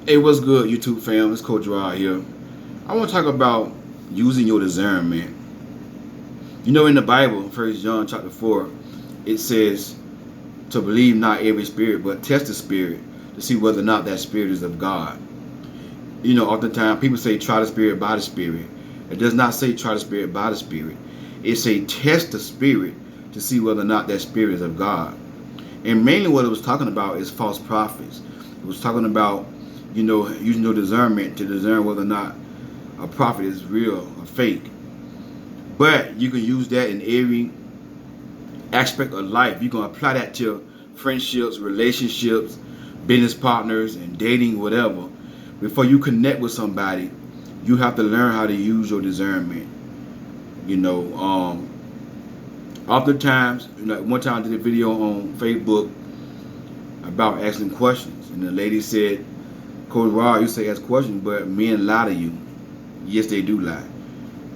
Hey, what's good, YouTube fam? It's Coach Rod here. I want to talk about using your discernment. You know, in the Bible, 1 John chapter 4, it says to believe not every spirit, but test the spirit to see whether or not that spirit is of God. You know, oftentimes people say try the spirit by the spirit. It does not say try the spirit by the spirit. It say test the spirit to see whether or not that spirit is of God. And mainly what it was talking about is false prophets. It was talking about, you know, using your discernment to discern whether or not a prophet is real or fake. But you can use that in every aspect of life. You can apply that to friendships, relationships, business partners, and dating, whatever. Before you connect with somebody, you have to learn how to use your discernment. You know, oftentimes, like one time I did a video on Facebook about asking questions, and the lady said, Coach Rod, you say ask questions, but men lie to you. Yes, they do lie.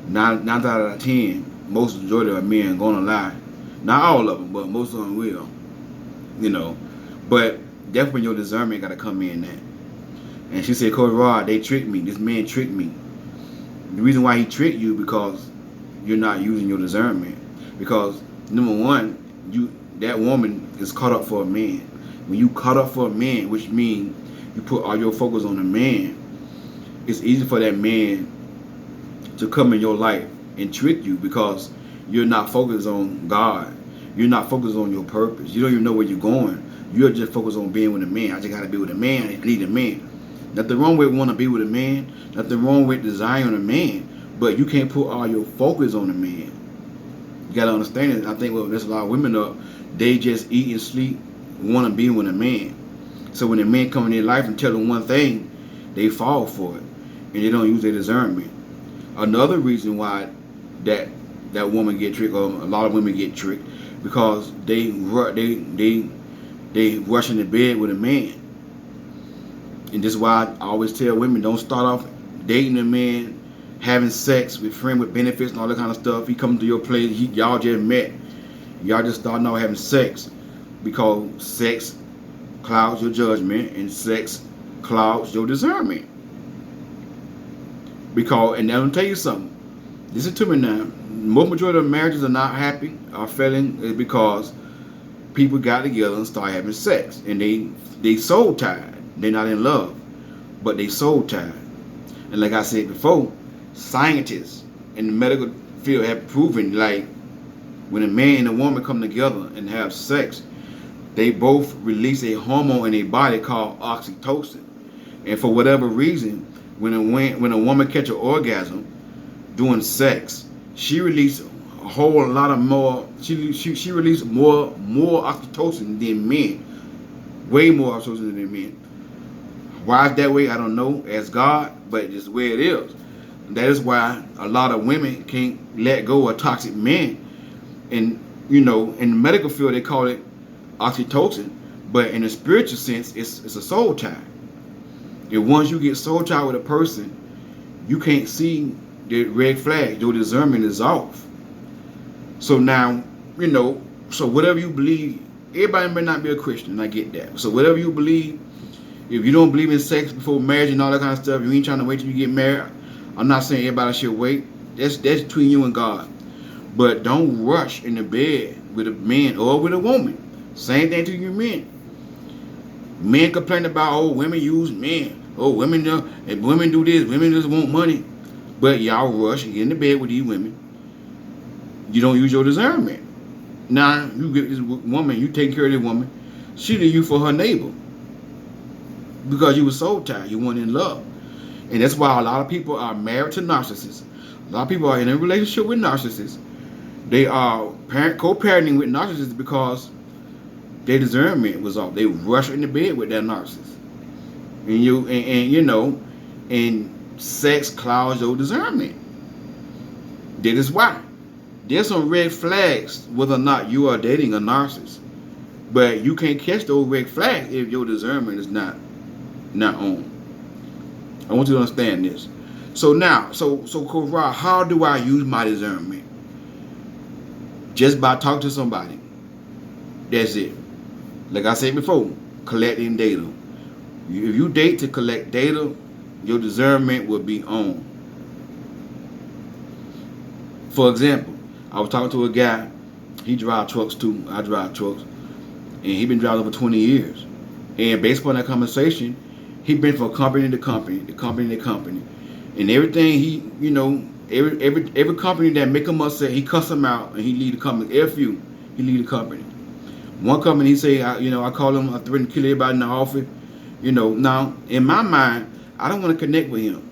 Nine out of 10, most majority of men gonna lie. Not all of them, but most of them will. You know, but that's when your discernment gotta come in there. And she said, Coach Rod, they tricked me. This man tricked me. The reason why he tricked you because you're not using your discernment. Because number one, that woman is caught up for a man. When you caught up for a man, which means you put all your focus on the man, it's easy for that man to come in your life and trick you because you're not focused on God. You're not focused on your purpose. You don't even know where you're going. You're just focused on being with a man. I just gotta be with a man. I need a man. Nothing wrong with wanting to be with a man. Nothing wrong with desiring a man. But you can't put all your focus on the man. You gotta understand it. I think there's a lot of women up. They just eat and sleep, want to be with a man. So when a man come in their life and tell them one thing, they fall for it, and they don't use their discernment. Another reason why that woman get tricked, or a lot of women get tricked, because they rush into bed with a man. And this is why I always tell women, don't start off dating a man, having sex with friends with benefits and all that kind of stuff. He comes to your place, y'all just met, y'all just starting out having sex, because sex clouds your judgment and sex clouds your discernment. Because, and I'm gonna tell you something. Listen to me now. Most majority of marriages are not happy or failing is because people got together and started having sex, and they soul tied. They're not in love, but they soul tied. And like I said before, scientists in the medical field have proven, like, when a man and a woman come together and have sex, they both release a hormone in their body called oxytocin. And for whatever reason, when a woman catch an orgasm doing sex, she releases a whole lot of more. She releases more oxytocin than men, way more oxytocin than men. Why is that way? I don't know. Ask God, but it's the way it is. That is why a lot of women can't let go of toxic men. And you know, in the medical field, they call it oxytocin, but in a spiritual sense, it's a soul tie. And once you get soul tied with a person, you can't see the red flag. Your discernment is off. So now, you know, so whatever you believe, everybody may not be a Christian, I get that. So whatever you believe, if you don't believe in sex before marriage and all that kind of stuff, you ain't trying to wait till you get married. I'm not saying everybody should wait. That's between you and God. But don't rush in the bed with a man or with a woman. Same thing to you men. Men complain about, oh, women use men. Oh, women do this. Women just want money. But y'all rush and get in the bed with these women. You don't use your discernment. Now, you get this woman, you take care of this woman. She leave you for her neighbor. Because you were soul tied. You weren't in love. And that's why a lot of people are married to narcissists. A lot of people are in a relationship with narcissists. They are co-parenting with narcissists because their discernment was off. They rush into bed with that narcissist. And you know, and sex clouds your discernment. That is why. There's some red flags whether or not you are dating a narcissist. But you can't catch those red flags if your discernment is not on. I want you to understand this. So now, so Coach Rod, how do I use my discernment? Just by talking to somebody. That's it. Like I said before, collecting data. If you date to collect data, your discernment will be on. For example, I was talking to a guy. He drives trucks too. I drive trucks, and he been driving over 20 years. And based upon that conversation, he been from company to company, to company to company, and everything he, every company that make him upset, he cuss him out and he leave the company. F you, he leave the company. One company he say, I call him, I threaten to kill everybody in the office. Now in my mind, I don't want to connect with him.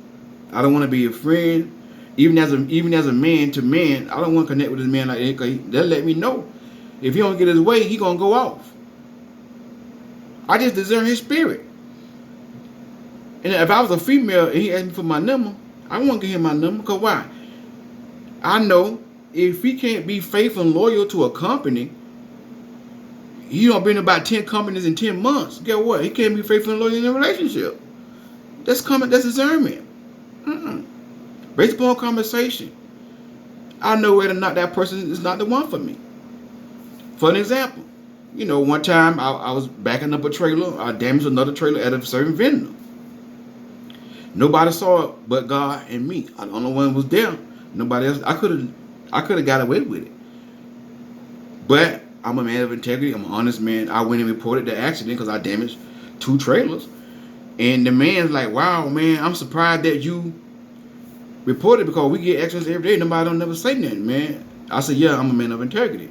I don't want to be a friend. Even as a man to man, I don't want to connect with this man like that, 'cause they'll let me know if he don't get his way, he gonna go off. I just discern his spirit. And if I was a female and he asked me for my number, I won't give him my number. Because why? I know if he can't be faithful and loyal to a company, he don't been about 10 companies in 10 months. Guess what? He can't be faithful and loyal in a relationship. That's discernment. Based upon conversation, I know whether or not that person is not the one for me. For an example, one time I was backing up a trailer. I damaged another trailer at a certain vendor. Nobody saw it but God and me. I don't know when was there. Nobody else. I could have got away with it. But I'm a man of integrity. I'm an honest man. I went and reported the accident because I damaged 2 trailers. And the man's like, "Wow, man, I'm surprised that you reported, because we get accidents every day. Nobody don't never say nothing, man." I said, "Yeah, I'm a man of integrity."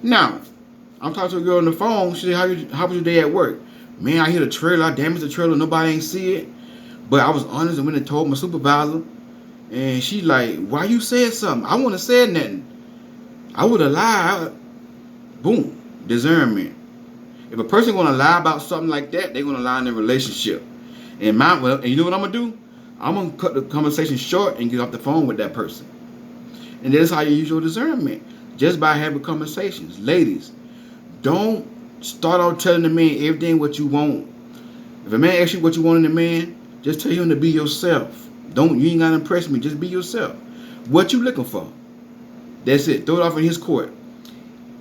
Now, I'm talking to a girl on the phone. She said, how was your day at work?" "Man, I hit a trailer. I damaged the trailer. Nobody ain't see it. But I was honest and went and told my supervisor." And she like, "Why you said something?" I wouldn't have said nothing. I would have lied. Boom. Discernment. If a person gonna lie about something like that, they're gonna lie in their relationship. And you know what I'm gonna do? I'm gonna cut the conversation short and get off the phone with that person. And that's how you use your discernment. Just by having conversations. Ladies, don't start out telling the man everything what you want. If a man asks you what you want in a man, just tell him to be yourself. You ain't gotta impress me. Just be yourself. What you looking for? That's it. Throw it off in his court.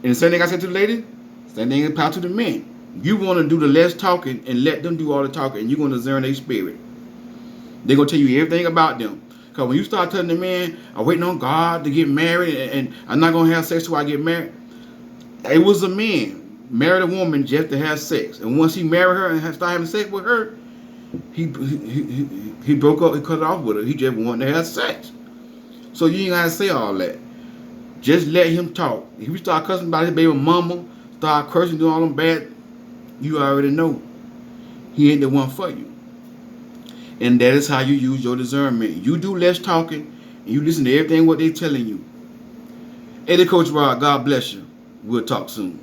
And the same thing I said to the lady, same thing applies to the men. You want to do the less talking and let them do all the talking, and you're going to discern their spirit. They're going to tell you everything about them. Because when you start telling the man, "I'm waiting on God to get married, and I'm not going to have sex till I get married." It was a man married a woman just to have sex. And once he married her and started having sex with her, he broke up, he cut it off with her. He just wanted to have sex. So you ain't got to say all that. Just let him talk. If you start cussing about his baby mama, start cursing, doing all them bad, you already know he ain't the one for you. And that is how you use your discernment. You do less talking, and you listen to everything what they telling you. Eddie Coach Rod, God bless you. We'll talk soon.